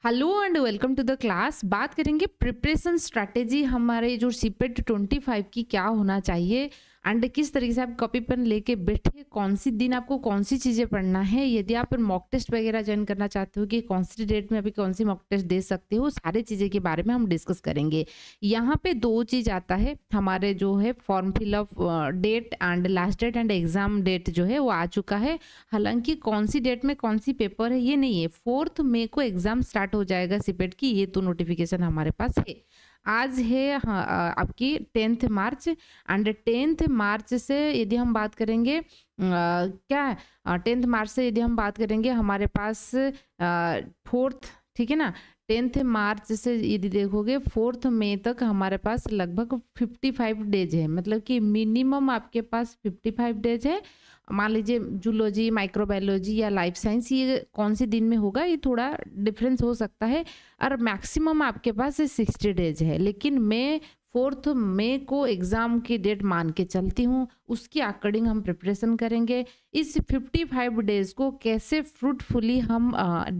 Hello and welcome to the class. बात करेंगे preparation strategy हमारे जो सीपेट 25 की क्या होना चाहिए एंड किस तरीके से आप कॉपी पेन लेके बैठे, कौन सी दिन आपको कौन सी चीज़ें पढ़ना है। यदि आप मॉक टेस्ट वगैरह ज्वाइन करना चाहते हो कि कौन सी डेट में अभी कौन सी मॉक टेस्ट दे सकते हो, सारी चीज़ें के बारे में हम डिस्कस करेंगे। यहाँ पे दो चीज़ आता है हमारे जो है form fill up date and last date and exam date जो है वो आ चुका है। हालांकि कौन सी डेट में कौन सी पेपर है ये नहीं है, 4 मई को एग्जाम स्टार्ट हो जाएगा सीपेट की, ये तो नोटिफिकेशन हमारे पास है। आज है हाँ, आपकी 10 मार्च एंड 10 मार्च से यदि हम बात करेंगे क्या 10 मार्च से यदि हम बात करेंगे हमारे पास 4th, ठीक है ना। 10 मार्च से यदि देखोगे 4 मई तक हमारे पास लगभग 55 डेज है, मतलब कि मिनिमम आपके पास 55 डेज है। मान लीजिए जूलॉजी, माइक्रोबायोलॉजी या लाइफ साइंस ये कौन से दिन में होगा ये थोड़ा डिफरेंस हो सकता है, और मैक्सिमम आपके पास 60 डेज है। लेकिन मैं 4 मई को एग्ज़ाम की डेट मान के चलती हूँ, उसके अकॉर्डिंग हम प्रिपरेशन करेंगे। इस 55 डेज को कैसे फ्रूटफुली हम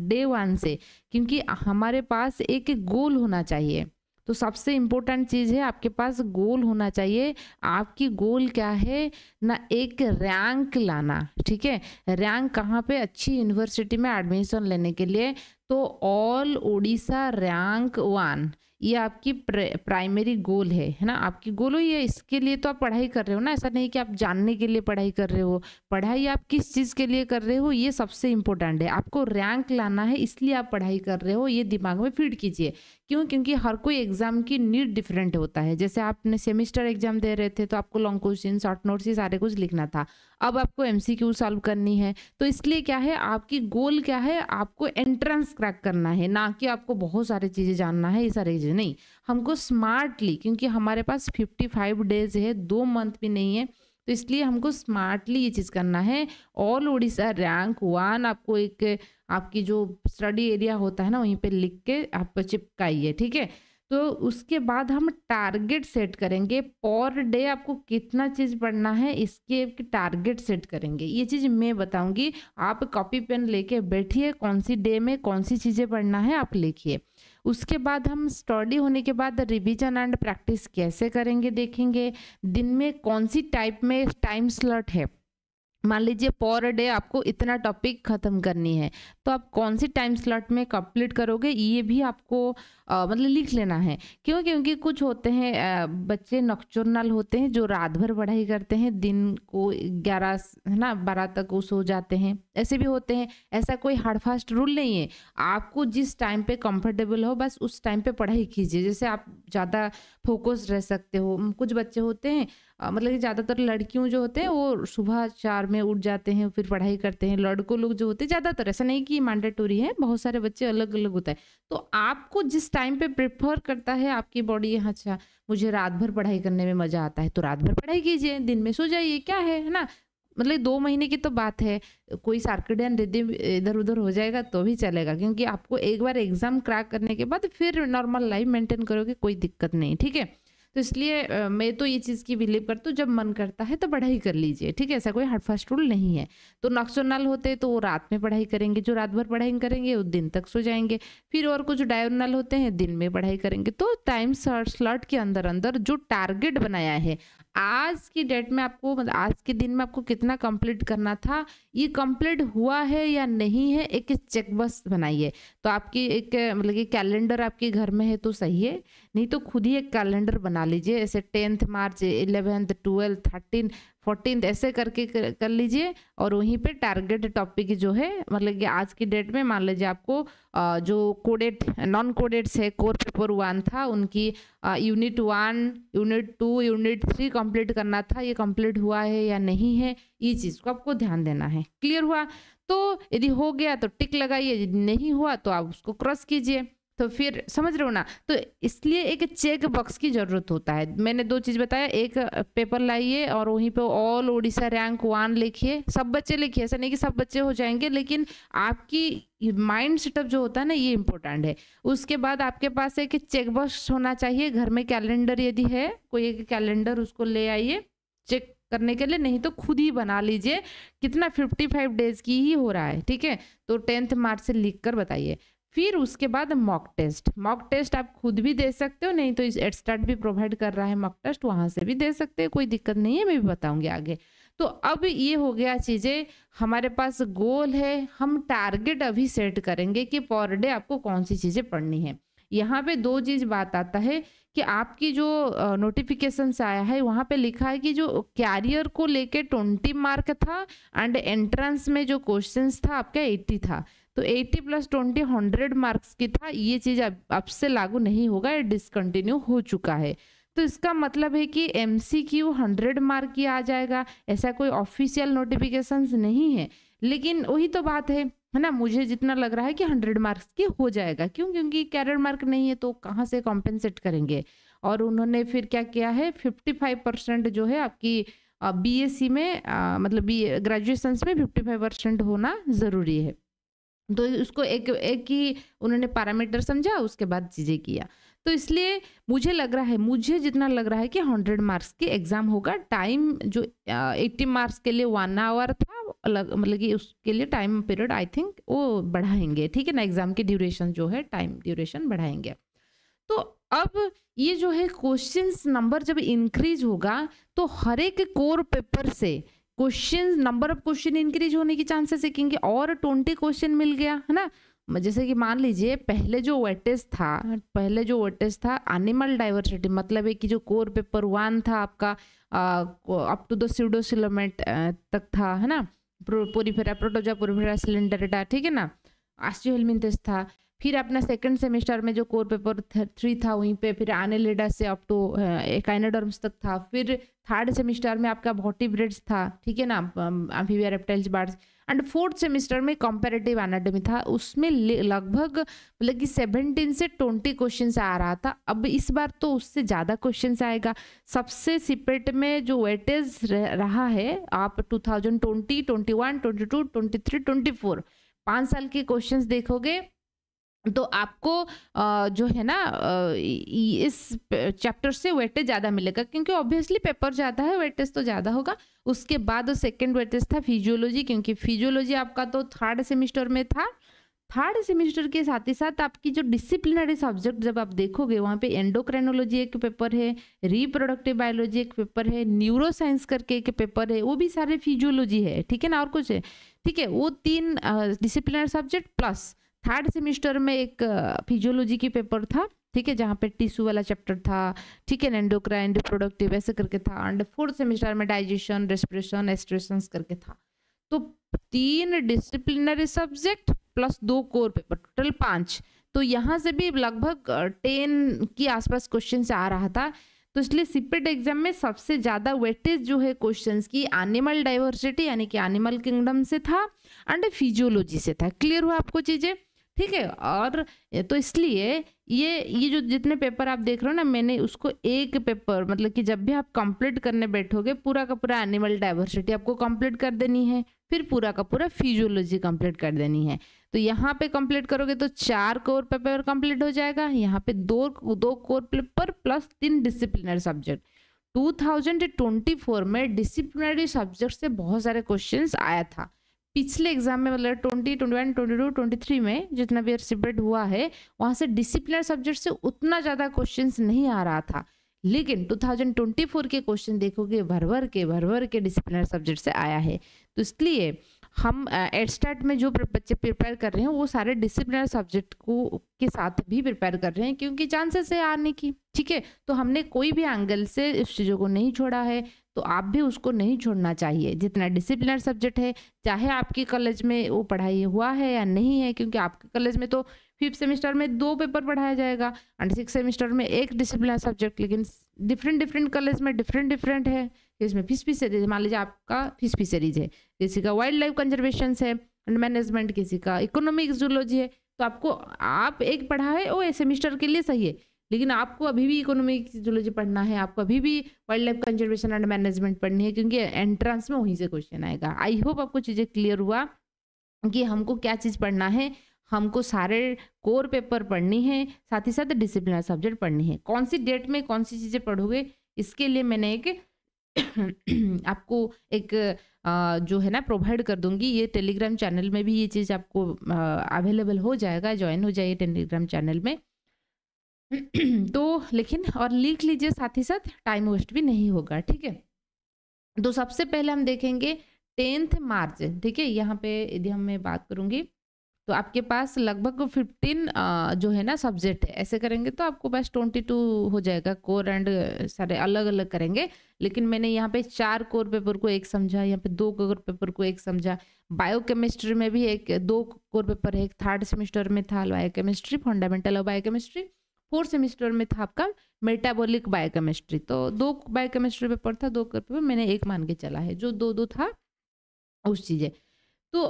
डे 1 से, क्योंकि हमारे पास एक गोल होना चाहिए। तो सबसे इम्पोर्टेंट चीज़ है आपके पास गोल होना चाहिए। आपकी गोल क्या है ना, एक रैंक लाना, ठीक है। रैंक कहाँ पे, अच्छी यूनिवर्सिटी में एडमिशन लेने के लिए। तो ऑल ओडिशा रैंक 1 ये आपकी प्राइमरी गोल है ना। आपकी गोल हो ये, इसके लिए तो आप पढ़ाई कर रहे हो ना। ऐसा नहीं कि आप जानने के लिए पढ़ाई कर रहे हो, पढ़ाई आप किस चीज़ के लिए कर रहे हो ये सबसे इम्पोर्टेंट है। आपको रैंक लाना है इसलिए आप पढ़ाई कर रहे हो, ये दिमाग में फीड कीजिए। क्यों? क्योंकि हर कोई एग्जाम की नीड डिफरेंट होता है। जैसे आपने सेमिस्टर एग्जाम दे रहे थे तो आपको लॉन्ग क्वेश्चन, शॉर्ट नोट्स, ये सारे कुछ लिखना था। अब आपको एमसीक्यू सॉल्व करनी है, तो इसलिए क्या है, आपकी गोल क्या है, आपको एंट्रेंस क्रैक करना है, ना कि आपको बहुत सारी चीज़ें जानना है। ये सारी चीज़ें नहीं, हमको स्मार्टली, क्योंकि हमारे पास 55 डेज है, 2 मंथ भी नहीं है, तो इसलिए हमको स्मार्टली ये चीज़ करना है। ऑल उड़ीसा रैंक 1 आपको एक आपकी जो स्टडी एरिया होता है ना वहीं पे लिख के आप चिपकाइए, ठीक है। तो उसके बाद हम टारगेट सेट करेंगे, पर डे आपको कितना चीज़ पढ़ना है इसके टारगेट सेट करेंगे। ये चीज़ मैं बताऊंगी, आप कॉपी पेन लेके बैठिए, कौन सी डे में कौन सी चीज़ें पढ़ना है आप लिखिए। उसके बाद हम स्टडी होने के बाद रिवीजन एंड प्रैक्टिस कैसे करेंगे देखेंगे। दिन में कौन सी टाइप में टाइम स्लॉट है, मान लीजिए पर डे आपको इतना टॉपिक खत्म करनी है, तो आप कौन सी टाइम स्लॉट में कंप्लीट करोगे ये भी आपको मतलब लिख लेना है। क्यों? क्योंकि कुछ होते हैं बच्चे नॉकटर्नल होते हैं जो रात भर पढ़ाई करते हैं, दिन को 11 है ना 12 तक वो सो जाते हैं, ऐसे भी होते हैं। ऐसा कोई हार्ड फास्ट रूल नहीं है, आपको जिस टाइम पे कंफर्टेबल हो बस उस टाइम पे पढ़ाई कीजिए। जैसे आप ज़्यादा फोकस रह सकते हो। कुछ बच्चे होते हैं मतलब कि ज़्यादातर लड़कियों जो होते हैं वो सुबह 4 में उठ जाते हैं फिर पढ़ाई करते हैं। लड़कों लोग जो होते हैं ज़्यादातर, ऐसा नहीं कि मैंडेटरी है, बहुत सारे बच्चे अलग अलग होता है। तो आपको जिस टाइम पे प्रेफर करता है आपकी बॉडी, अच्छा मुझे रात भर पढ़ाई करने में मज़ा आता है तो रात भर पढ़ाई कीजिए, दिन में सो जाइए, क्या है ना। मतलब 2 महीने की तो बात है, कोई सर्कैडियन रिदम इधर उधर हो जाएगा तो भी चलेगा, क्योंकि आपको एक बार एग्जाम क्रैक करने के बाद फिर नॉर्मल लाइफ मेंटेन करोगे, कोई दिक्कत नहीं, ठीक है। तो इसलिए मैं तो ये चीज़ की बिलीव करती हूँ, जब मन करता है तो पढ़ाई कर लीजिए, ठीक है। ऐसा कोई हार्ड फास्ट रूल नहीं है। तो नॉक्टर्नल होते हैं तो वो रात में पढ़ाई करेंगे, जो रात भर पढ़ाई करेंगे वो दिन तक सो जाएंगे। फिर और कुछ डायगोनल होते हैं दिन में पढ़ाई करेंगे। तो टाइम स्लॉट के अंदर अंदर जो टारगेट बनाया है आज की डेट में आपको, मतलब आज के दिन में आपको कितना कंप्लीट करना था, ये कंप्लीट हुआ है या नहीं है, एक चेक बस बनाइए। तो आपकी एक मतलब कि कैलेंडर आपके घर में है तो सही है, नहीं तो खुद ही एक कैलेंडर बना लीजिए। ऐसे 10 मार्च, 11th, 12th, 13th, 14th ऐसे करके कर लीजिए, और वहीं पे टारगेट टॉपिक जो है, मतलब कि आज की डेट में मान लीजिए आपको जो कोडेड नॉन कोडेड्स है, कोर पेपर 1 था, उनकी यूनिट 1, यूनिट 2, यूनिट 3 कंप्लीट करना था। ये कंप्लीट हुआ है या नहीं है, ये चीज़ को आपको ध्यान देना है। क्लियर हुआ? तो यदि हो गया तो टिक लगाइए, यदि नहीं हुआ तो आप उसको क्रॉस कीजिए। तो फिर समझ रहे हो ना। तो इसलिए एक चेक बॉक्स की जरूरत होता है। मैंने 2 चीज़ बताया, एक पेपर लाइए और वहीं पे ऑल ओडिशा रैंक 1 लिखिए, सब बच्चे लिखिए, ऐसा नहीं कि सब बच्चे हो जाएंगे, लेकिन आपकी माइंड सेटअप जो होता है ना ये इंपॉर्टेंट है। उसके बाद आपके पास एक चेक बॉक्स होना चाहिए घर में। कैलेंडर यदि है कोई एक कैलेंडर, उसको ले आइए चेक करने के लिए, नहीं तो खुद ही बना लीजिए। कितना 55 डेज की ही हो रहा है, ठीक है। तो 10 मार्च से लिख कर बताइए फिर उसके बाद मॉक टेस्ट आप खुद भी दे सकते हो, नहीं तो इस एडस्टार्ट भी प्रोवाइड कर रहा है मॉक टेस्ट, वहाँ से भी दे सकते हैं, कोई दिक्कत नहीं है, मैं भी बताऊंगी आगे। तो अब ये हो गया चीज़ें, हमारे पास गोल है, हम टारगेट अभी सेट करेंगे कि पर डे आपको कौन सी चीज़ें पढ़नी है। यहाँ पे दो चीज़ बात आता है कि आपकी जो नोटिफिकेशन से आया है वहाँ पे लिखा है कि जो कैरियर को लेके 20 मार्क था एंड एंट्रेंस में जो क्वेश्चंस था आपका 80 था। तो 80 प्लस 20 100 मार्क्स की था। ये चीज़ अब से लागू नहीं होगा, ये डिसकंटिन्यू हो चुका है। तो इसका मतलब है कि MCQ 100 मार्क की आ जाएगा, ऐसा कोई ऑफिशियल नोटिफिकेशंस नहीं है। लेकिन वही तो बात है ना, मुझे जितना लग रहा है कि 100 मार्क्स की हो जाएगा। क्यों? क्योंकि कैरियर मार्क नहीं है तो कहाँ से कॉम्पेंसेट करेंगे। और उन्होंने फिर क्या किया है, 55% जो है आपकी BSc में मतलब ग्रेजुएशन में 55% होना ज़रूरी है। तो उसको एक एक ही उन्होंने पैरामीटर समझा, उसके बाद चीज़ें किया। तो इसलिए मुझे जितना लग रहा है कि 100 मार्क्स की एग्ज़ाम होगा। टाइम जो 80 मार्क्स के लिए 1 आवर था, मतलब कि उसके लिए टाइम पीरियड आई थिंक वो बढ़ाएंगे, ठीक है ना, एग्ज़ाम की ड्यूरेशन जो है टाइम ड्यूरेशन बढ़ाएंगे। तो अब ये जो है क्वेश्चंस नंबर जब इंक्रीज होगा तो हर एक कोर पेपर से question number of question increase होने की चांसेस है, क्योंकि और 20 क्वेश्चन मिल गया है ना। जैसे कि मान लीजिए पहले जो वेटेज था एनिमल डाइवर्सिटी, मतलब है कि जो कोर पेपर 1 था आपका अप टू द स्यूडोसिलोमेट तक था, है ना, पोरिफेरा, प्रोटोजोआ, पोरिफेरा, सिलेंडरेटा, ठीक है ना, आस्ट्रियोहेलमिन्थेस था। फिर अपना सेकंड सेमेस्टर में जो कोर पेपर 3 था वहीं पे फिर एनालिडा से अप टू एकाइनोडर्म्स तक था। फिर थर्ड सेमेस्टर में आपका वर्टिब्रेट्स था, ठीक है ना, amphibia, reptiles, birds. And fourth semester में कंपैरेटिव एनाटॉमी था, उसमें लगभग मतलब कि 17 से 20 क्वेश्चन आ रहा था। अब इस बार तो उससे ज़्यादा क्वेश्चन आएगा। सबसे सिपेट में जो वेटेज रहा है, आप 2020, 21, 22, 23, 24 5 साल के क्वेश्चंस देखोगे तो आपको जो है ना इस चैप्टर से वेटेज ज़्यादा मिलेगा, क्योंकि ऑब्वियसली पेपर ज़्यादा है, वेटेज तो ज़्यादा होगा। उसके बाद सेकंड वेटेज था फिजियोलॉजी, क्योंकि फिजियोलॉजी आपका तो थर्ड सेमेस्टर में था। थर्ड सेमेस्टर के साथ ही साथ आपकी जो डिसिप्लिनरी सब्जेक्ट जब आप देखोगे वहाँ पे एंडोक्राइनोलॉजी एक पेपर है, रिप्रोडक्टिव बायोलॉजी एक पेपर है, न्यूरो साइंस करके एक पेपर है, वो भी सारे फिजियोलॉजी है, ठीक है ना, और कुछ है, ठीक है। वो 3 disciplinary subject plus third semester में एक फिजियोलॉजी की पेपर था, ठीक है, जहाँ पे टिश्यू वाला चैप्टर था, ठीक है, एंडोक्राइन, रिप्रोडक्टिव ऐसे करके था। एंड फोर्थ सेमेस्टर में डाइजेशन, रेस्पिरेशन, एस्ट्रेशंस करके था। तो 3 disciplinary subject plus 2 core paper, total 5। तो यहाँ से भी लगभग 10 के आसपास क्वेश्चन आ रहा था। तो इसलिए सीपेट एग्जाम में सबसे ज़्यादा वेटेज जो है क्वेश्चंस की एनिमल डाइवर्सिटी यानी कि एनिमल किंगडम से था एंड फिजियोलॉजी से था। क्लियर हुआ आपको चीज़ें, ठीक है। और तो इसलिए ये जो जितने पेपर आप देख रहे हो ना, मैंने उसको एक पेपर मतलब कि जब भी आप कंप्लीट करने बैठोगे पूरा का पूरा एनिमल डाइवर्सिटी आपको कंप्लीट कर देनी है, फिर पूरा का पूरा फिजियोलॉजी कंप्लीट कर देनी है। तो यहाँ पे कंप्लीट करोगे तो 4 कोर पेपर कंप्लीट हो जाएगा, यहाँ पे दो core paper plus 3 disciplinary subject. 2024 में डिसिप्लिनरी सब्जेक्ट से बहुत सारे क्वेश्चंस आया था। पिछले एग्जाम में मतलब 20, 21, 22, 23 में जितना भी सीपेट हुआ है वहाँ से डिसिप्लिनरी सब्जेक्ट से उतना ज़्यादा क्वेश्चंस नहीं आ रहा था। लेकिन 2024 के क्वेश्चन देखोगे भर भर के डिसिप्लिनरी सब्जेक्ट से आया है। तो इसलिए हम एडस्टार्ट में जो बच्चे प्रिपेयर कर रहे हैं वो सारे डिसिप्लिनरी सब्जेक्ट को के साथ भी प्रिपेयर कर रहे हैं, क्योंकि चांसेस है आने की, ठीक है। तो हमने कोई भी एंगल से इस चीज़ों को नहीं छोड़ा है, तो आप भी उसको नहीं छोड़ना चाहिए। जितना डिसिप्लिनरी सब्जेक्ट है, चाहे आपके कॉलेज में वो पढ़ाई हुआ है या नहीं है, क्योंकि आपके कॉलेज में तो 5th सेमेस्टर में 2 पेपर पढ़ाया जाएगा एंड 6th सेमेस्टर में एक डिसिप्लिनरी सब्जेक्ट, लेकिन डिफरेंट कॉलेज में डिफरेंट है। इसमें फिशरीज, मान लीजिए आपका फिशरीज है, किसी का वाइल्ड लाइफ कंजर्वेशन है एंड मैनेजमेंट, किसी का इकोनॉमिक जूलॉजी है। तो आपको आप एक पढ़ा है वो सेमेस्टर के लिए सही है, लेकिन आपको अभी भी इकोनॉमिक जूलॉजी पढ़ना है, आपको अभी भी wild life conservation and management पढ़नी है, क्योंकि एंट्रेंस में वहीं से क्वेश्चन आएगा। आई होप आपको चीज़ें क्लियर हुआ कि हमको क्या चीज़ पढ़ना है। हमको सारे कोर पेपर पढ़नी है, साथ ही साथ डिसिप्लिनरी सब्जेक्ट पढ़नी है। कौन सी डेट में कौन सी चीज़ें पढ़ोगे, इसके लिए मैंने एक आपको एक जो है ना प्रोवाइड कर दूंगी। ये टेलीग्राम चैनल में भी ये चीज़ आपको अवेलेबल हो जाएगा, ज्वाइन हो जाइए टेलीग्राम चैनल में। तो लेकिन और लिख लीजिए, साथ ही साथ टाइम वेस्ट भी नहीं होगा, ठीक है। तो सबसे पहले हम देखेंगे 10th मार्च, ठीक है। यहाँ पे यदि हम मैं बात करूंगी तो आपके पास लगभग 15 जो है ना सब्जेक्ट है। ऐसे करेंगे तो आपको बस 22 हो जाएगा। कोर एंड सारे अलग अलग करेंगे, लेकिन मैंने यहाँ पे 4 कोर पेपर को एक समझा, यहाँ पे 2 कोर पेपर को एक समझा। बायोकेमिस्ट्री में भी 2 कोर पेपर है, एक 3rd सेमेस्टर में था biochemistry, fundamental of biochemistry. 4th semester में था आपका मेटाबॉलिक बायोकेमिस्ट्री। तो 2 बायोकेमिस्ट्री पेपर था, 2 कोर पेपर मैंने एक मान के चला है, जो 2-2 था उस चीज़ें। तो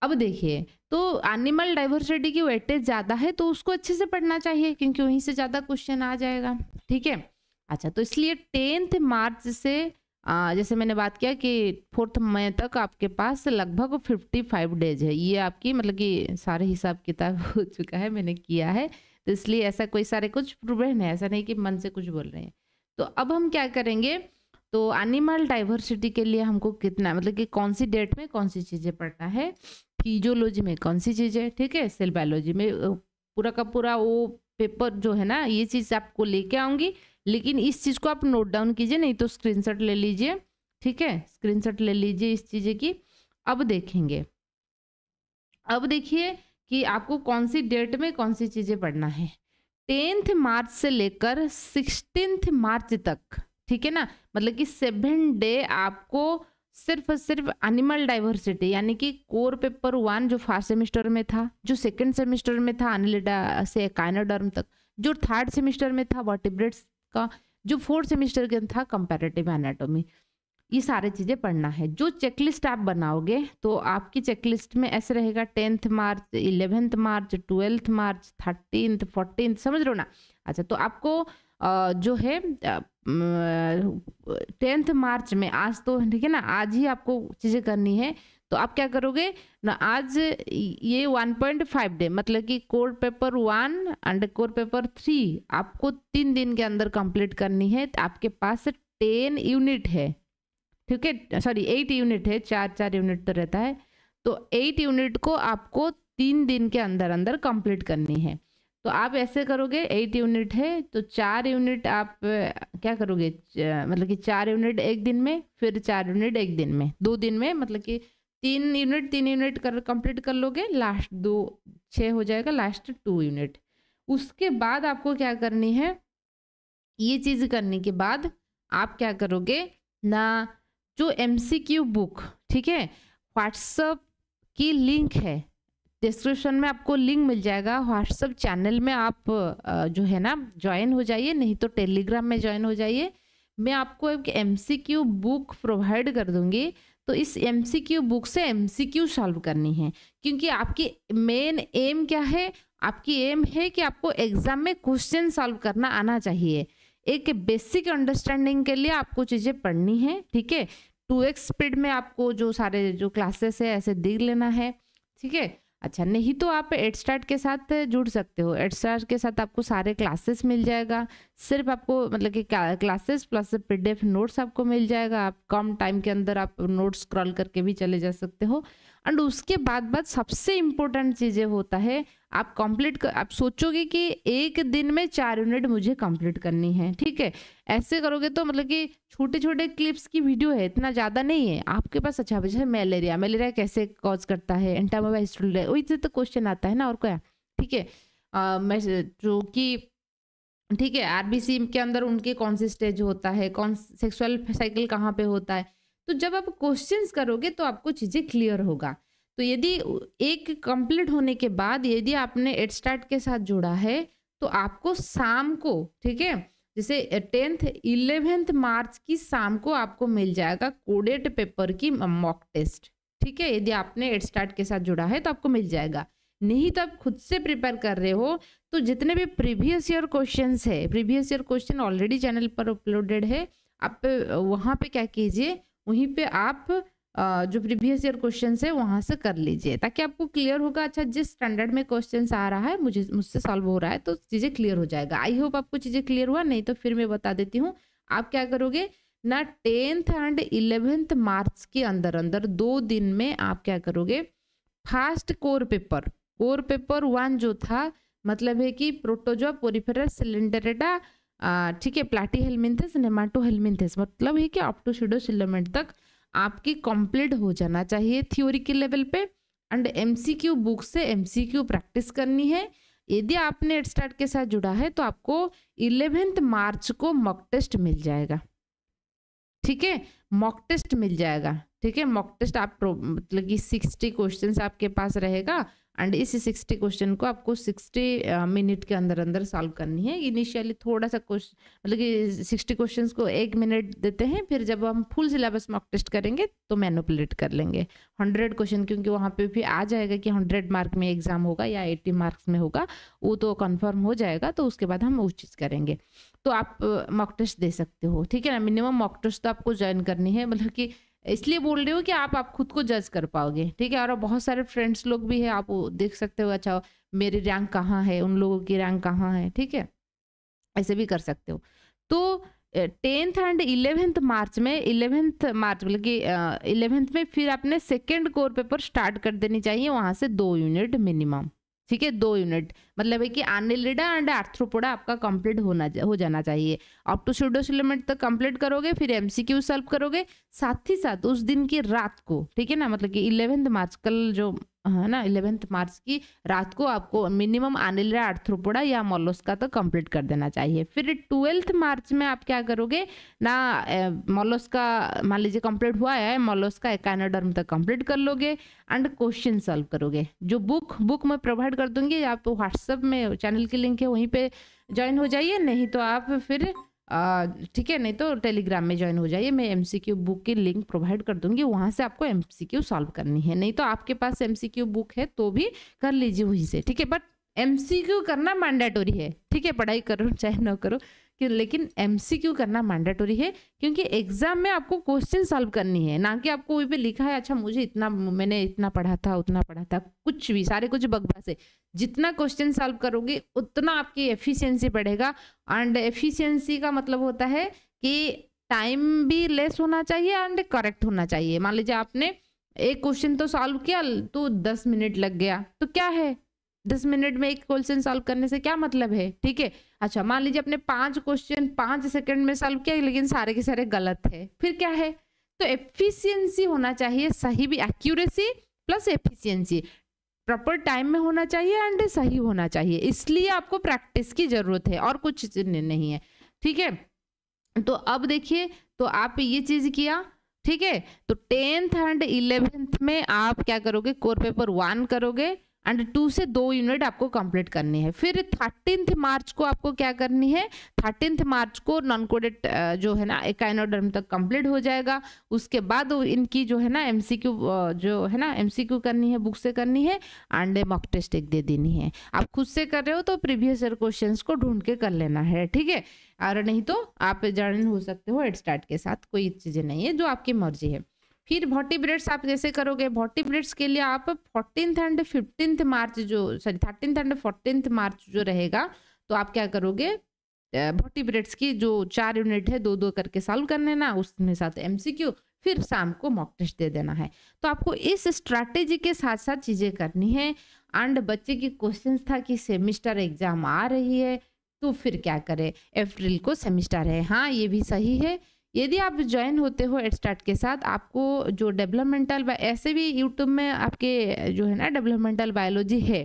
अब देखिए, तो एनिमल डाइवर्सिटी की वेटेज ज़्यादा है तो उसको अच्छे से पढ़ना चाहिए, क्योंकि वहीं से ज़्यादा क्वेश्चन आ जाएगा, ठीक है। अच्छा, तो इसलिए 10th मार्च से जैसे मैंने बात किया कि 4th मई तक आपके पास लगभग 55 डेज है। ये आपकी मतलब कि सारे हिसाब किताब हो चुका है, मैंने किया है। तो इसलिए ऐसा कोई सारे कुछ प्रूवन है, ऐसा नहीं कि मन से कुछ बोल रहे हैं। तो अब हम क्या करेंगे, तो एनिमल डाइवर्सिटी के लिए हमको कितना मतलब कि कौन सी डेट में कौन सी चीज़ें पढ़ना है, फिजियोलॉजी में कौन सी चीज़ें, ठीक है, सेल बायोलॉजी में पूरा का पूरा वो पेपर जो है ना, ये चीज़ आपको लेके आऊँगी। लेकिन इस चीज़ को आप नोट डाउन कीजिए, नहीं तो स्क्रीनशॉट ले लीजिए, ठीक है, स्क्रीनशॉट ले लीजिए इस चीज़ें की। अब देखेंगे, अब देखिए कि आपको कौन सी डेट में कौन सी चीज़ें पढ़ना है। 10th मार्च से लेकर 16th मार्च तक, ठीक है ना, मतलब कि 7 डे आपको सिर्फ और सिर्फ एनिमल डाइवर्सिटी यानी कि कोर पेपर 1 जो 1st सेमेस्टर में था, जो 2nd सेमेस्टर में था एनिलिडा से एकाइनोडर्म तक, जो 3rd सेमेस्टर में था वर्टिब्रेट्स का, जो 4th सेमेस्टर के था कंपैरेटिव एनाटॉमी, ये सारी चीज़ें पढ़ना है। जो चेकलिस्ट आप बनाओगे तो आपकी चेकलिस्ट में ऐसे रहेगा 10th मार्च, 11th मार्च, 12th मार्च, 13th, 14th, समझ रहे हो ना। अच्छा, तो आपको जो है 10th मार्च में, आज तो ठीक है ना, आज ही आपको चीज़ें करनी है। तो आप क्या करोगे ना, आज ये 1.5 डे मतलब कि core paper 1 and core paper 3 आपको 3 दिन के अंदर कंप्लीट करनी है। तो आपके पास 10 यूनिट है, ठीक है, सॉरी 8 यूनिट है, 4 यूनिट तो रहता है। तो 8 यूनिट को आपको 3 दिन के अंदर अंदर कंप्लीट करनी है। तो आप ऐसे करोगे, 8 यूनिट है तो 4 यूनिट आप क्या करोगे, मतलब कि 4 यूनिट एक दिन में, फिर 4 यूनिट एक दिन में, 2 दिन में, मतलब कि 3 यूनिट कर कंप्लीट कर लोगे। लास्ट 2 6 हो जाएगा, लास्ट 2 यूनिट। उसके बाद आपको क्या करनी है, ये चीज़ करने के बाद आप क्या करोगे ना, जो MCQ बुक, ठीक है, व्हाट्सएप की लिंक है, डिस्क्रिप्शन में आपको लिंक मिल जाएगा। व्हाट्सएप चैनल में आप जो है ना ज्वाइन हो जाइए, नहीं तो टेलीग्राम में ज्वाइन हो जाइए। मैं आपको एक MCQ बुक प्रोवाइड कर दूंगी। तो इस MCQ बुक से MCQ सॉल्व करनी है, क्योंकि आपकी मेन एम क्या है, आपकी एम है कि आपको एग्जाम में क्वेश्चन सॉल्व करना आना चाहिए। एक बेसिक अंडरस्टैंडिंग के लिए आपको चीज़ें पढ़नी है, ठीक है। 2x स्पीड में आपको जो सारे जो क्लासेस है ऐसे देख लेना है, ठीक है। अच्छा, नहीं तो आप एड स्टार्ट के साथ जुड़ सकते हो। एड स्टार्ट के साथ आपको सारे क्लासेस मिल जाएगा। सिर्फ आपको मतलब कि क्लासेस प्लस PDF नोट्स आपको मिल जाएगा। आप कम टाइम के अंदर आप नोट्स स्क्रॉल करके भी चले जा सकते हो। एंड उसके बाद सबसे इम्पोर्टेंट चीज़ें होता है, आप सोचोगे कि एक दिन में 4 यूनिट मुझे कंप्लीट करनी है, ठीक है। ऐसे करोगे तो मतलब कि छोटे छोटे क्लिप्स की वीडियो है, इतना ज़्यादा नहीं है आपके पास। अच्छा, जैसे मलेरिया कैसे कॉज करता है, एंटामोबा हिस्टोरी, वही से तो क्वेश्चन आता है ना, और क्या, ठीक है। मैं जो कि ठीक है, RBC के अंदर उनके कौन से स्टेज होता है, कौन सेक्सुअल साइकिल कहाँ पे होता है। तो जब आप क्वेश्चंस करोगे तो आपको चीज़ें क्लियर होगा। तो यदि एक कंप्लीट होने के बाद यदि आपने एड स्टार्ट के साथ जुड़ा है तो आपको शाम को, ठीक है, जैसे 10th 11th मार्च की शाम को आपको मिल जाएगा कोडेड पेपर की मॉक टेस्ट, ठीक है। यदि आपने एड स्टार्ट के साथ जुड़ा है तो आपको मिल जाएगा। नहीं तो आप खुद से प्रिपेयर कर रहे हो तो जितने भी प्रीवियस ईयर क्वेश्चंस है, previous year question already channel पर अपलोडेड है, आप वहाँ पे क्या कीजिए, वहीं पे आप जो प्रीवियस ईयर क्वेश्चंस है वहाँ से कर लीजिए, ताकि आपको क्लियर होगा। अच्छा, जिस स्टैंडर्ड में क्वेश्चंस आ रहा है मुझसे सॉल्व हो रहा है, तो चीज़ें क्लियर हो जाएगा। आई होप आपको चीज़ें क्लियर हुआ। नहीं तो फिर मैं बता देती हूँ। आप क्या करोगे ना 10th एंड 11th मार्च के अंदर अंदर 2 दिन में आप क्या करोगे, फास्ट कोर पेपर 1 जो था, मतलब है कि प्रोटोजोआ पोरिफेरस सिलेंडरेटा, ठीक है, प्लैटीहेल्मिन्थेस नेमाटोहेल्मिन्थेस, मतलब है कि अप टू स्यूडोसिलोमेट तक आपकी कंप्लीट हो जाना चाहिए थ्योरी के लेवल पे। एंड एमसीक्यू बुक से एमसीक्यू प्रैक्टिस करनी है। यदि आपने एड स्टार्ट के साथ जुड़ा है तो आपको 11th मार्च को मॉक टेस्ट मिल जाएगा, ठीक है, मॉक टेस्ट मिल जाएगा, ठीक है। मॉक टेस्ट आप मतलब कि 60 क्वेश्चंस आपके पास रहेगा एंड इस 60 क्वेश्चन को आपको 60 मिनट के अंदर अंदर सॉल्व करनी है। इनिशियली थोड़ा सा क्वेश्चन, मतलब कि 60 क्वेश्चंस को 1 मिनट देते हैं, फिर जब हम फुल सिलेबस मॉक टेस्ट करेंगे तो मैनिपुलेट कर लेंगे 100 क्वेश्चन, क्योंकि वहाँ पे भी आ जाएगा कि 100 मार्क में एग्जाम होगा या 80 मार्क्स में होगा, वो तो कंफर्म हो जाएगा, तो उसके बाद हम वो चीज़ करेंगे। तो आप मॉक टेस्ट दे सकते हो, ठीक है ना। मिनिमम मॉक टेस्ट तो आपको ज्वाइन करनी है, मतलब कि इसलिए बोल रही हूँ कि आप खुद को जज कर पाओगे, ठीक है। और बहुत सारे फ्रेंड्स लोग भी है, आप देख सकते हो, अच्छा मेरी रैंक कहाँ है, उन लोगों की रैंक कहाँ है, ठीक है, ऐसे भी कर सकते हो। तो 10th एंड 11th मार्च में, 11th मार्च मतलब कि 11th में फिर आपने सेकेंड कोर पेपर स्टार्ट कर देनी चाहिए, वहाँ से 2 यूनिट मिनिमम, ठीक है, 2 यूनिट, मतलब है कि एनिलिडा एंड आर्थ्रोपोडा आपका कंप्लीट हो जाना चाहिए। अप टू स्यूडोसिलोमेट तक कंप्लीट करोगे, फिर एमसीक्यू सॉल्व करोगे, साथ ही साथ उस दिन की रात को, ठीक है ना, मतलब कि 11th मार्च, कल जो है ना 11th मार्च की रात को आपको मिनिमम एनिलिडा आर्थ्रोपोडा या मोलस्का तक कंप्लीट कर देना चाहिए। फिर 12th मार्च में आप क्या करोगे ना, मोलस्का मान लीजिए कंप्लीट हुआ है, मोलस्का एकाइनोडर्म तक कंप्लीट कर लोगे एंड क्वेश्चन सॉल्व करोगे। जो बुक मैं प्रोवाइड कर दूंगी, आप व्हाट्सएप में चैनल की लिंक है, वहीं पे ज्वाइन हो जाइए, नहीं तो आप फिर ठीक है, नहीं तो टेलीग्राम में ज्वाइन हो जाइए, मैं एमसीक्यू बुक की लिंक प्रोवाइड कर दूंगी, वहां से आपको एमसीक्यू सॉल्व करनी है। नहीं तो आपके पास एमसीक्यू बुक है तो भी कर लीजिए वहीं से, ठीक है। बट एमसीक्यू करना मैंडेटरी है, ठीक है, पढ़ाई करो चाहे ना करो, लेकिन एमसीक्यू करना मैंडेटरी है, क्योंकि एग्जाम में आपको क्वेश्चन सॉल्व करनी है, ना कि आपको वहीं पे लिखा है अच्छा मुझे इतना, मैंने इतना पढ़ा था उतना पढ़ा था, कुछ भी, सारे कुछ बकवास है। जितना क्वेश्चन सॉल्व करोगे उतना आपकी एफिशिएंसी बढ़ेगा। एंड एफिशिएंसी का मतलब होता है कि टाइम भी लेस होना चाहिए एंड करेक्ट होना चाहिए। मान लीजिए आपने एक क्वेश्चन तो सॉल्व किया तो 10 मिनट लग गया, तो क्या है, 10 मिनट में एक क्वेश्चन सॉल्व करने से क्या मतलब है, ठीक है। अच्छा मान लीजिए आपने 5 क्वेश्चन 5 सेकंड में सॉल्व किया, लेकिन सारे के सारे गलत है, फिर क्या है। तो एफिशिएंसी होना चाहिए, सही भी, accuracy plus efficiency, proper time में होना चाहिए एंड सही होना चाहिए, इसलिए आपको प्रैक्टिस की जरूरत है और कुछ नहीं है, ठीक है। तो अब देखिए, तो आप ये चीज किया, ठीक है। तो 10th एंड 11th में आप क्या करोगे, कोर पेपर 1 करोगे एंड 2 से 2 यूनिट आपको कंप्लीट करनी है। फिर 13th मार्च को आपको क्या करनी है, 13th मार्च को नॉन कोडेड जो है ना एकाइनोडर्म तक कंप्लीट हो जाएगा। उसके बाद इनकी जो है ना एमसीक्यू जो है ना एमसीक्यू करनी है, बुक से करनी है एंड मॉक टेस्ट एक दे देनी है। आप खुद से कर रहे हो तो प्रीवियस ईयर क्वेश्चंस को ढूंढ के कर लेना है, ठीक है। और नहीं तो आप जॉइन हो सकते हो एड स्टार्ट के साथ, कोई चीज़ें नहीं है, जो आपकी मर्जी है। फिर वर्टिब्रेट्स आप जैसे करोगे, वर्टिब्रेट्स के लिए आप 14th एंड 15th मार्च जो 13th एंड 14th मार्च जो रहेगा, तो आप क्या करोगे, वर्टिब्रेट्स की जो 4 यूनिट है 2-2 करके सॉल्व कर लेना, उसमें साथ एमसीक्यू, फिर शाम को मॉक टेस्ट दे देना है। तो आपको इस स्ट्रैटेजी के साथ साथ चीज़ें करनी है। एंड बच्चे की क्वेश्चन था कि सेमिस्टर एग्जाम आ रही है तो फिर क्या करें, अप्रैल को सेमिस्टर है, हाँ ये भी सही है। यदि आप ज्वाइन होते हो एड स्टार्ट के साथ, आपको जो डेवलपमेंटल, ऐसे भी यूट्यूब में आपके जो है ना डेवलपमेंटल बायोलॉजी है,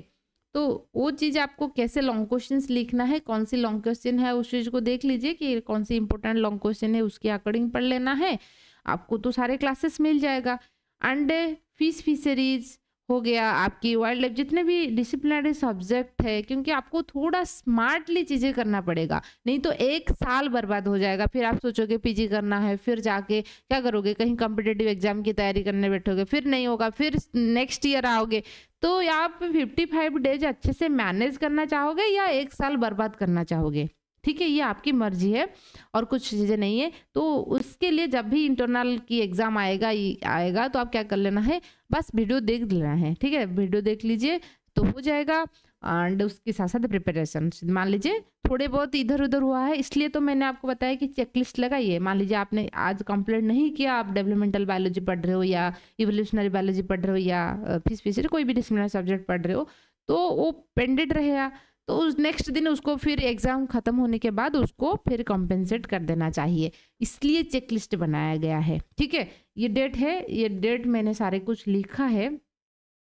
तो वो चीज़ आपको कैसे लॉन्ग क्वेश्चंस लिखना है, कौन सी लॉन्ग क्वेश्चन है, उस चीज़ को देख लीजिए कि कौन सी इंपॉर्टेंट लॉन्ग क्वेश्चन है, उसके अकॉर्डिंग पढ़ लेना है, आपको तो सारे क्लासेस मिल जाएगा। एंड फिशरीज हो गया, आपकी वाइल्ड लाइफ, जितने भी डिसिप्लिनरी सब्जेक्ट है, क्योंकि आपको थोड़ा स्मार्टली चीज़ें करना पड़ेगा, नहीं तो 1 साल बर्बाद हो जाएगा। फिर आप सोचोगे पीजी करना है, फिर जाके क्या करोगे, कहीं कॉम्पिटिटिव एग्जाम की तैयारी करने बैठोगे, फिर नहीं होगा, फिर नेक्स्ट ईयर आओगे। तो आप 55 डेज अच्छे से मैनेज करना चाहोगे या 1 साल बर्बाद करना चाहोगे, ठीक है, ये आपकी मर्जी है और कुछ चीज़ें नहीं है। तो उसके लिए जब भी इंटरनल की एग्ज़ाम आएगा तो आप क्या कर लेना है, बस वीडियो देख लेना है, ठीक है, वीडियो देख लीजिए तो हो जाएगा। एंड उसके साथ साथ प्रिपरेशन। मान लीजिए थोड़े बहुत इधर उधर हुआ है, इसलिए तो मैंने आपको बताया कि चेकलिस्ट लगाइए। मान लीजिए आपने आज कंप्लीट नहीं किया, आप डेवलपमेंटल बायोलॉजी पढ़ रहे हो या इवोल्यूशनरी बायोलॉजी पढ़ रहे हो या फिजिक्स कोई भी डिसिप्लिनरी सब्जेक्ट पढ़ रहे हो, तो वो पेंडेड रहेगा, तो उस नेक्स्ट दिन उसको फिर एग्जाम खत्म होने के बाद उसको फिर कॉम्पेंसेट कर देना चाहिए, इसलिए चेकलिस्ट बनाया गया है। ठीक है, ये डेट है, ये डेट मैंने सारे कुछ लिखा है,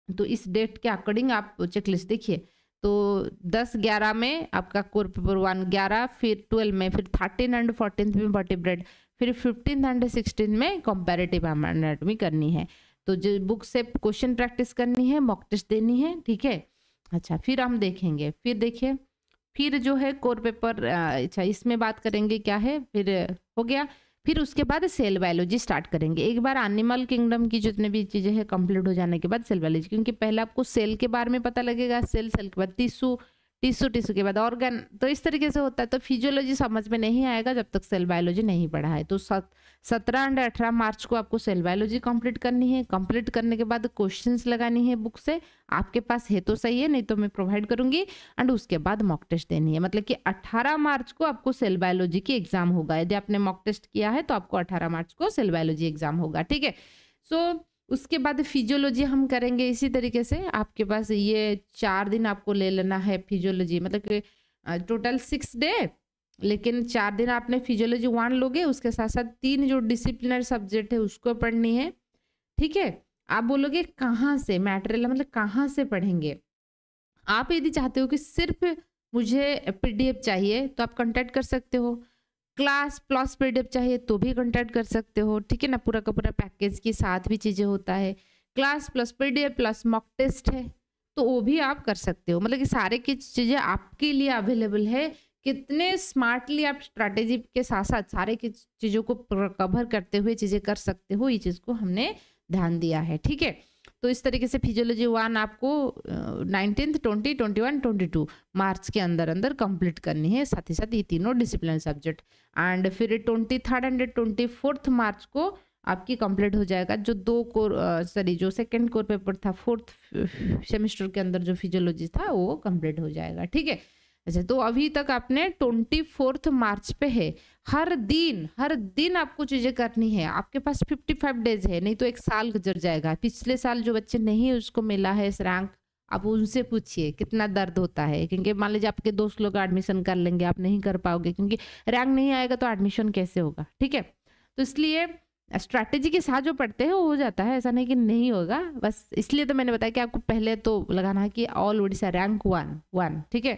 तो इस डेट के अकॉर्डिंग आप चेकलिस्ट देखिए। तो 10-11 में आपका कोर पेपर 1 11, फिर 12 में, फिर 13 एंड 14 में वर्टिब्रेट, फिर 15 एंड 16 में कंपैरेटिव एनाटॉमी करनी है। तो जो बुक से क्वेश्चन प्रैक्टिस करनी है, मॉक टेस्ट देनी है। ठीक है, अच्छा फिर हम देखेंगे, फिर देखिए, फिर जो है कोर पेपर, अच्छा इसमें बात करेंगे क्या है, फिर हो गया। फिर उसके बाद सेल बायोलॉजी स्टार्ट करेंगे। एक बार एनिमल किंगडम की जितने भी चीज़ें हैं कंप्लीट हो जाने के बाद सेल बायोलॉजी, क्योंकि पहले आपको सेल के बारे में पता लगेगा, सेल के बाद टिश्यू के बाद ऑर्गन, तो इस तरीके से होता है। तो फिजियोलॉजी समझ में नहीं आएगा जब तक सेल बायोलॉजी नहीं पढ़ा है। तो 17 एंड 18 मार्च को आपको सेल बायोलॉजी कंप्लीट करनी है। कंप्लीट करने के बाद क्वेश्चंस लगानी है बुक से, आपके पास है तो सही है, नहीं तो मैं प्रोवाइड करूंगी। एंड उसके बाद मॉक टेस्ट देनी है, मतलब कि 18 मार्च को आपको सेल बायोलॉजी की एग्जाम होगा। यदि आपने मॉक टेस्ट किया है तो आपको 18 मार्च को सेल बायोलॉजी एग्जाम होगा। ठीक है, सो उसके बाद फिजियोलॉजी हम करेंगे इसी तरीके से। आपके पास ये 4 दिन आपको ले लेना है फिजियोलॉजी, मतलब कि टोटल 6 डे, लेकिन 4 दिन आपने फिजियोलॉजी 1 लोगे, उसके साथ साथ 3 जो डिसिप्लिनरी सब्जेक्ट है उसको पढ़नी है। ठीक है, आप बोलोगे कहाँ से मटेरियल, मतलब कहाँ से पढ़ेंगे। आप यदि चाहते हो कि सिर्फ मुझे पीडीएफ चाहिए तो आप कांटेक्ट कर सकते हो, क्लास प्लस पीडीएफ चाहिए तो भी कांटेक्ट कर सकते हो। ठीक है ना, पूरा का पूरा पैकेज के साथ भी चीज़ें होता है। Class plus PDF plus mock test है तो वो भी आप कर सकते हो, मतलब कि सारे की चीज़ें आपके लिए अवेलेबल है। कितने स्मार्टली आप स्ट्रैटेजी के साथ साथ सारे की चीज़ों को कवर करते हुए चीज़ें कर सकते हो, ये चीज़ को हमने ध्यान दिया है। ठीक है, तो इस तरीके से फिजियोलॉजी 1 आपको 19, 20, 21, 22 मार्च के अंदर अंदर कंप्लीट करनी है, साथ ही साथ ये तीनों डिसिप्लिन सब्जेक्ट। एंड फिर 23 एंड 24 मार्च को आपकी कंप्लीट हो जाएगा जो जो सेकंड कोर पेपर था 4th सेमेस्टर के अंदर, जो फिजियोलॉजी था वो कंप्लीट हो जाएगा। ठीक है, अच्छा तो अभी तक आपने 24 मार्च पे है, हर दिन आपको चीजें करनी है। आपके पास 55 डेज है, नहीं तो 1 साल गुजर जाएगा। पिछले साल जो बच्चे नहीं उसको मिला है इस रैंक, आप उनसे पूछिए कितना दर्द होता है, क्योंकि मान लीजिए आपके दोस्त लोग एडमिशन कर लेंगे, आप नहीं कर पाओगे क्योंकि रैंक नहीं आएगा तो एडमिशन कैसे होगा। ठीक है, तो इसलिए स्ट्रैटेजी के साथ जो पढ़ते हैं वो हो जाता है, ऐसा नहीं कि नहीं होगा। बस इसलिए तो मैंने बताया कि आपको पहले तो लगाना है कि ऑल ओडिशा रैंक 1। ठीक है,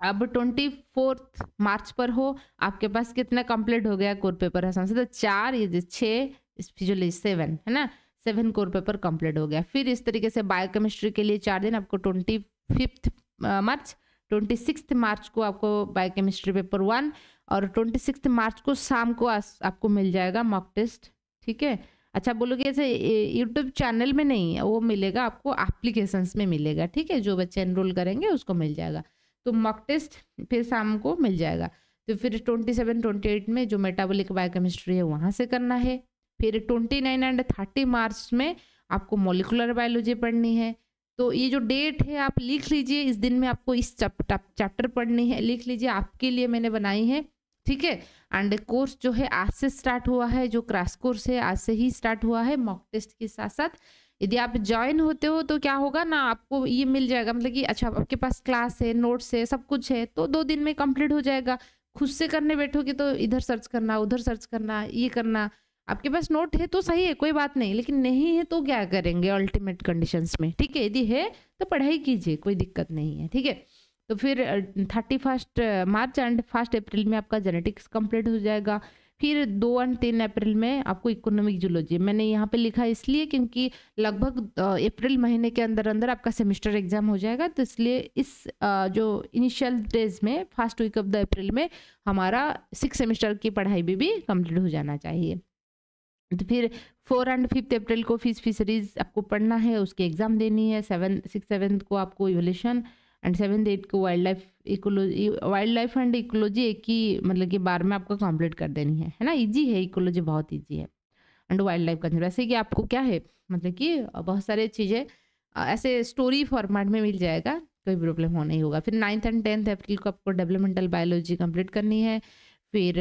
अब 24 मार्च पर हो, आपके पास कितना कंप्लीट हो गया कोर पेपर आसान से, तो 4 ये 6 फिजियोलॉजी 7 है ना, 7 कोर पेपर कंप्लीट हो गया। फिर इस तरीके से बायोकेमिस्ट्री के लिए 4 दिन, आपको 25 मार्च, 26 मार्च को आपको बायोकेमिस्ट्री पेपर 1, और 26 मार्च को शाम को आपको मिल जाएगा मॉक टेस्ट। ठीक है, अच्छा बोलोगे ऐसे यूट्यूब चैनल में नहीं, वो मिलेगा आपको एप्लीकेशंस में मिलेगा। ठीक है, जो बच्चे एनरोल करेंगे उसको मिल जाएगा। तो मॉक टेस्ट फिर शाम को मिल जाएगा। तो फिर 27, 28 में जो मेटाबॉलिक बायोकेमिस्ट्री है वहाँ से करना है। फिर 29 एंड 30 मार्च में आपको मॉलिक्यूलर बायोलॉजी पढ़नी है। तो ये जो डेट है आप लिख लीजिए, इस दिन में आपको इस चैप्टर पढ़नी है, लिख लीजिए, आपके लिए मैंने बनाई है। ठीक है, एंड कोर्स जो है आज से स्टार्ट हुआ है, जो क्रैश कोर्स है आज से ही स्टार्ट हुआ है मॉक टेस्ट के साथ साथ। यदि आप ज्वाइन होते हो तो क्या होगा ना, आपको ये मिल जाएगा, मतलब कि अच्छा आपके पास क्लास है, नोट्स है, सब कुछ है, तो 2 दिन में कंप्लीट हो जाएगा। खुद से करने बैठोगे तो इधर सर्च करना, उधर सर्च करना, ये करना। आपके पास नोट है तो सही है, कोई बात नहीं, लेकिन नहीं है तो क्या करेंगे अल्टीमेट कंडीशंस में। ठीक है, यदि है तो पढ़ाई कीजिए, कोई दिक्कत नहीं है। ठीक है, तो फिर 31 मार्च एंड 1 अप्रैल में आपका जेनेटिक्स कंप्लीट हो जाएगा। फिर 2 और 3 अप्रैल में आपको इकोनॉमिक जूलॉजी, मैंने यहाँ पे लिखा इसलिए क्योंकि लगभग अप्रैल महीने के अंदर अंदर आपका सेमेस्टर एग्जाम हो जाएगा, तो इसलिए इस जो इनिशियल डेज में first week of the April में हमारा 6 सेमेस्टर की पढ़ाई भी कंप्लीट हो जाना चाहिए। तो फिर 4 और 5 अप्रैल को फिशरीज आपको पढ़ना है, उसकी एग्जाम देनी है। 6, 7 को आपको इवोल्यूशन, एंड 7, 8 को वाइल्ड लाइफ एंड इकोलॉजी एक ही मतलब कि बार में आपको कंप्लीट कर देनी है ना। इजी है, इकोलॉजी बहुत इजी है, एंड वाइल्ड लाइफ का वैसे कि आपको क्या है मतलब कि बहुत सारे चीज़ें ऐसे स्टोरी फॉर्मेट में मिल जाएगा, कोई प्रॉब्लम हो नहीं होगा। फिर 9th एंड 10th अप्रैल को आपको डेवलपमेंटल बायोलॉजी कंप्लीट करनी है। फिर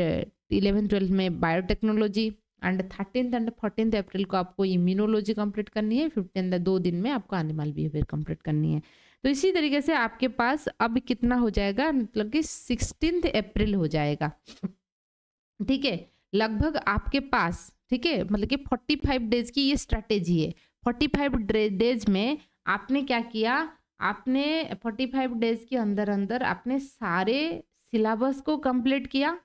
11th 12th में biotechnology and 13th and 14th अप्रैल को आपको इम्यूनोलॉजी कंप्लीट करनी है। 15th 2 दिन में आपको एनिमल बिहेवियर कंप्लीट करनी है। तो इसी तरीके से आपके पास अब कितना हो जाएगा, मतलब कि 16th अप्रैल हो जाएगा, ठीक है, लगभग आपके पास, ठीक है, मतलब कि 45 डेज की ये स्ट्रैटेजी है। 45 डेज में आपने क्या किया, आपने 45 डेज के अंदर अंदर आपने सारे सिलेबस को कंप्लीट किया,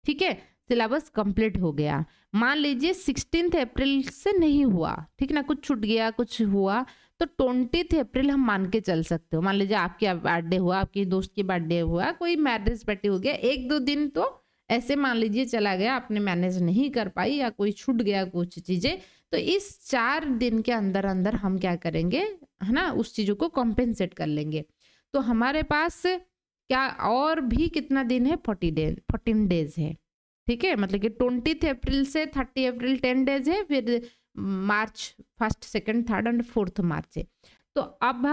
ठीक है, सिलेबस कंप्लीट हो गया। मान लीजिए 16th अप्रैल से नहीं हुआ, ठीक ना, कुछ छूट गया, कुछ हुआ, तो 20th अप्रैल हम मान के चल सकते हो। मान लीजिए आपके बर्थडे हुआ, आपकी दोस्त की बर्थडे हुआ, कोई मैरिज पार्टी हो गया, 1-2 दिन तो ऐसे मान लीजिए चला गया, आपने मैनेज नहीं कर पाई या कोई छूट गया कुछ चीज़ें, तो इस 4 दिन के अंदर अंदर हम क्या करेंगे, है ना, उस चीज़ों को कॉम्पेंसेट कर लेंगे। तो हमारे पास क्या और भी कितना दिन है, 14 डेज है, ठीक है, मतलब कि 20th अप्रैल से 30 अप्रैल 10 डेज है, फिर मार्च 1st 2nd 3rd and 4th मार्च है। तो अब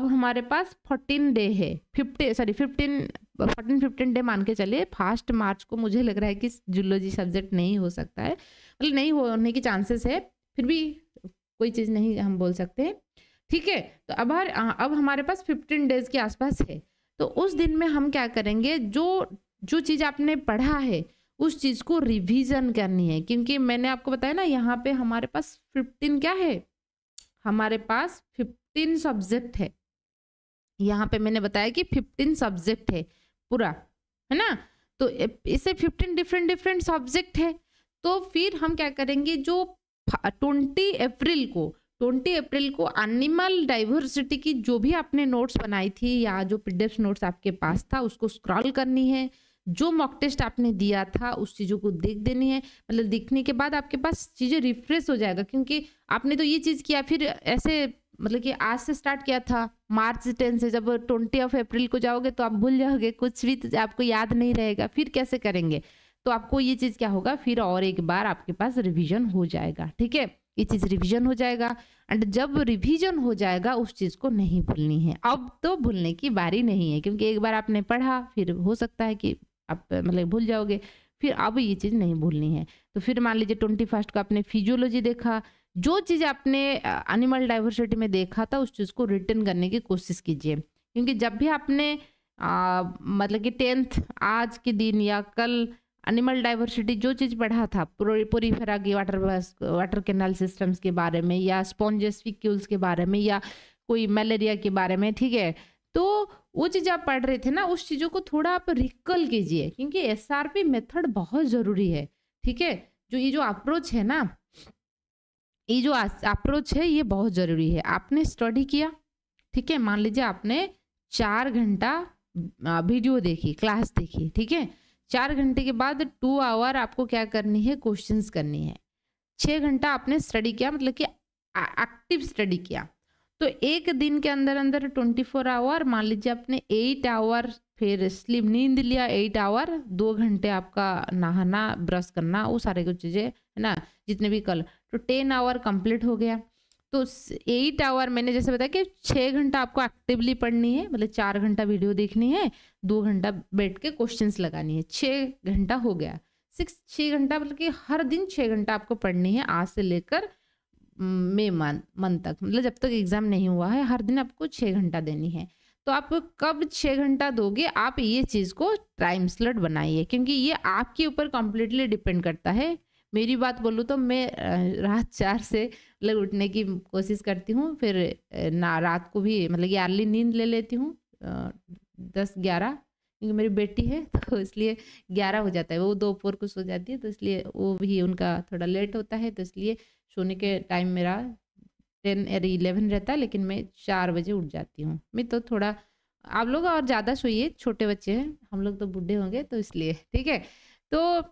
हमारे पास 14 डे है, 15 डे मान के चलिए। 1st मार्च को मुझे लग रहा है कि जूलॉजी सब्जेक्ट नहीं हो सकता है, मतलब नहीं होने की चांसेस है, फिर भी कोई चीज़ नहीं हम बोल सकते, ठीक है। तो अब हमारे पास 15 डेज के आसपास है। तो उस दिन में हम क्या करेंगे, जो चीज़ आपने पढ़ा है उस चीज़ को रिवीजन करनी है, क्योंकि मैंने आपको बताया ना, यहाँ पे हमारे पास 15 क्या है, हमारे पास 15 सब्जेक्ट है। यहाँ पे मैंने बताया कि 15 सब्जेक्ट है पूरा, है ना, तो इसे 15 डिफरेंट सब्जेक्ट है। तो फिर हम क्या करेंगे, जो 20 अप्रैल को एनिमल डाइवर्सिटी की जो भी आपने नोट्स बनाई थी या जो पीडीएफ नोट्स आपके पास था उसको स्क्रॉल करनी है। जो मॉक टेस्ट आपने दिया था उस चीज़ों को देख देनी है, मतलब देखने के बाद आपके पास चीज़ें रिफ्रेश हो जाएगा, क्योंकि आपने तो ये चीज़ किया, फिर ऐसे मतलब कि आज से स्टार्ट किया था मार्च 10 से, जब 20 अप्रैल को जाओगे तो आप भूल जाओगे, कुछ भी तो आपको याद नहीं रहेगा, फिर कैसे करेंगे। तो आपको ये चीज़ क्या होगा, फिर और एक बार आपके पास रिवीजन हो जाएगा, ठीक है, ये चीज़ रिवीजन हो जाएगा। एंड जब रिवीजन हो जाएगा उस चीज़ को नहीं भूलनी है। अब तो भूलने की बारी नहीं है, क्योंकि एक बार आपने पढ़ा, फिर हो सकता है कि आप मतलब भूल जाओगे, फिर अब ये चीज़ नहीं भूलनी है। तो फिर मान लीजिए 21 को आपने फिजियोलॉजी देखा, जो चीज़ आपने एनिमल डाइवर्सिटी में देखा था उस चीज़ को रिटर्न करने की कोशिश कीजिए, क्योंकि जब भी आपने मतलब कि 10th आज के दिन या कल एनिमल डाइवर्सिटी जो चीज़ पढ़ा था, पोरीफेरा की वाटर कैनाल सिस्टम्स के बारे में या स्पॉन्जेस्पिक्यूल्स के बारे में या कोई मलेरिया के बारे में, ठीक है, तो वो चीज़ आप पढ़ रहे थे ना, उस चीज़ों को थोड़ा आप रिकल कीजिए, क्योंकि एसआरपी मेथड बहुत ज़रूरी है, ठीक है। जो अप्रोच है ना, ये जो अप्रोच है ये बहुत ज़रूरी है। आपने स्टडी किया, ठीक है, मान लीजिए आपने 4 घंटा वीडियो देखी, क्लास देखी, ठीक है, 4 घंटे के बाद 2 आवर आपको क्या करनी है, क्वेश्चंस करनी है। 6 घंटा आपने स्टडी किया, मतलब कि एक्टिव स्टडी किया, तो एक दिन के अंदर अंदर 24 आवर, मान लीजिए आपने 8 आवर फिर स्लीप नींद लिया, 8 आवर, 2 घंटे आपका नहाना ब्रश करना, वो सारे कुछ चीज़ें है ना, जितने भी कल, तो 10 आवर कंप्लीट हो गया। तो 8 आवर मैंने जैसे बताया कि 6 घंटा आपको एक्टिवली पढ़नी है, मतलब 4 घंटा वीडियो देखनी है, 2 घंटा बैठ के क्वेश्चंस लगानी है, 6 घंटा हो गया। 6 घंटा मतलब कि हर दिन 6 घंटा आपको पढ़नी है, आज से लेकर मई मंथ तक, मतलब जब तक एग्जाम नहीं हुआ है, हर दिन आपको 6 घंटा देनी है। तो आप कब 6 घंटा दोगे, आप ये चीज़ को टाइम स्लॉट बनाइए, क्योंकि ये आपके ऊपर कम्प्लीटली डिपेंड करता है। मेरी बात बोलूँ तो मैं रात 4 से मतलब उठने की कोशिश करती हूँ, फिर ना रात को भी मतलब कि अर्ली नींद ले लेती हूँ 10-11, क्योंकि मेरी बेटी है तो इसलिए 11 हो जाता है, वो दोपहर को सो जाती है, तो इसलिए वो भी उनका थोड़ा लेट होता है, तो इसलिए सोने के टाइम मेरा 10 या 11 रहता है, लेकिन मैं 4 बजे उठ जाती हूँ। मैं तो थोड़ा, आप लोग और ज़्यादा सोइए, छोटे बच्चे हैं, हम लोग तो बूढ़े होंगे, तो इसलिए ठीक है। तो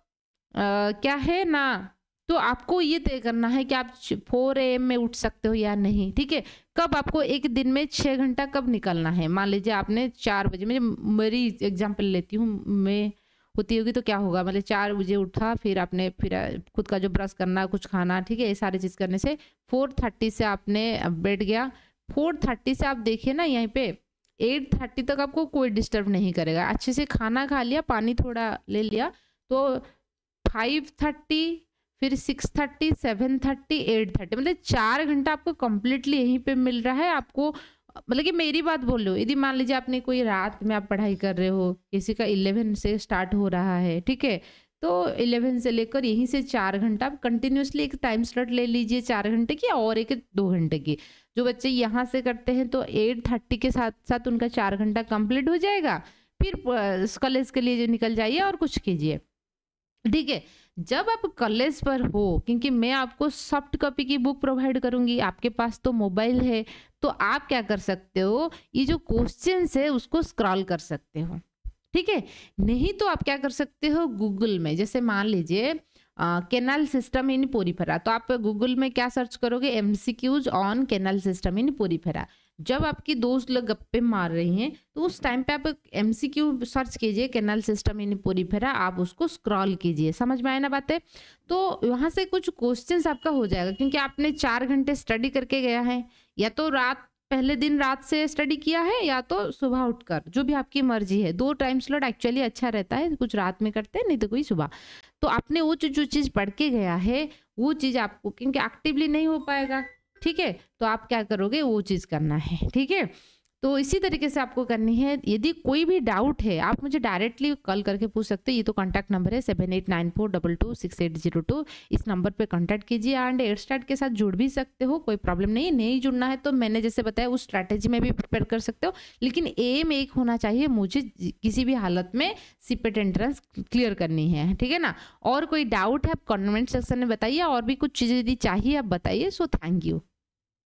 क्या है ना, तो आपको ये तय करना है कि आप 4 AM में उठ सकते हो या नहीं, ठीक है। कब आपको एक दिन में 6 घंटा कब निकलना है, मान लीजिए आपने 4 बजे, मैं मेरी एग्जाम्पल लेती हूँ, मैं होती होगी तो क्या होगा, मतलब 4 बजे उठा, फिर आपने फिर खुद का जो ब्रश करना, कुछ खाना, ठीक है, ये सारी चीज़ करने से 4:30 से आपने बैठ गया। 4:30 से आप देखिए ना यहीं पे 8:30 तक आपको कोई डिस्टर्ब नहीं करेगा। अच्छे से खाना खा लिया, पानी थोड़ा ले लिया, तो 5:30 फिर 6:30 7:30 8:30 मतलब 4 घंटा आपको कंप्लीटली यहीं पे मिल रहा है। आपको मतलब कि मेरी बात बोल रही हूँ, यदि मान लीजिए आपने कोई रात में आप पढ़ाई कर रहे हो, किसी का 11 से स्टार्ट हो रहा है, ठीक है, तो 11 से लेकर यहीं से 4 घंटा आप कंटिन्यूअसली एक टाइम स्लॉट ले लीजिए 4 घंटे की और एक 2 घंटे की। जो बच्चे यहाँ से करते हैं तो 8:30 के साथ साथ उनका 4 घंटा कंप्लीट हो जाएगा। फिर कॉलेज के लिए जो निकल जाइए और कुछ कीजिए, ठीक है। जब आप कॉलेज पर हो, क्योंकि मैं आपको सॉफ्ट कॉपी की बुक प्रोवाइड करूंगी, आपके पास तो मोबाइल है, तो आप क्या कर सकते हो, ये जो क्वेश्चंस है उसको स्क्रॉल कर सकते हो, ठीक है। नहीं तो आप क्या कर सकते हो, गूगल में जैसे मान लीजिए कैनाल सिस्टम इन पोरीफेरा, तो आप गूगल में क्या सर्च करोगे, MCQs on canal system in Porifera. जब आपकी दोस्त लोग गप्पे मार रही हैं तो उस टाइम पे आप एमसीक्यू सर्च कीजिए कैनाल सिस्टम इन पोरीफेरा, आप उसको स्क्रॉल कीजिए। समझ में आए ना बातें? तो वहाँ से कुछ क्वेश्चंस आपका हो जाएगा, क्योंकि आपने 4 घंटे स्टडी करके गया है, या तो पहले दिन रात से स्टडी किया है, या तो सुबह उठकर, जो भी आपकी मर्जी है। 2 टाइम स्लॉट एक्चुअली अच्छा रहता है, कुछ रात में करते हैं, नहीं तो कोई सुबह। तो आपने वो जो चीज़ पढ़ के गया है वो चीज़ आपको, क्योंकि एक्टिवली नहीं हो पाएगा, ठीक है, तो आप क्या करोगे, वो चीज़ करना है, ठीक है। तो इसी तरीके से आपको करनी है। यदि कोई भी डाउट है आप मुझे डायरेक्टली कॉल करके पूछ सकते हैं। ये तो कॉन्टैक्ट नंबर है 7894226802। इस नंबर पे कॉन्टैक्ट कीजिए एंड एडस्टार्ट के साथ जुड़ भी सकते हो, कोई प्रॉब्लम नहीं है। नहीं जुड़ना है तो मैंने जैसे बताया उस स्ट्रैटेजी में भी प्रिपेयर कर सकते हो, लेकिन एम एक होना चाहिए, मुझे किसी भी हालत में सीपेट एंट्रेंस क्लियर करनी है, ठीक है ना। और कोई डाउट है आप कमेंट सेक्शन में बताइए, और भी कुछ चीज़ें यदि चाहिए आप बताइए। So thank you.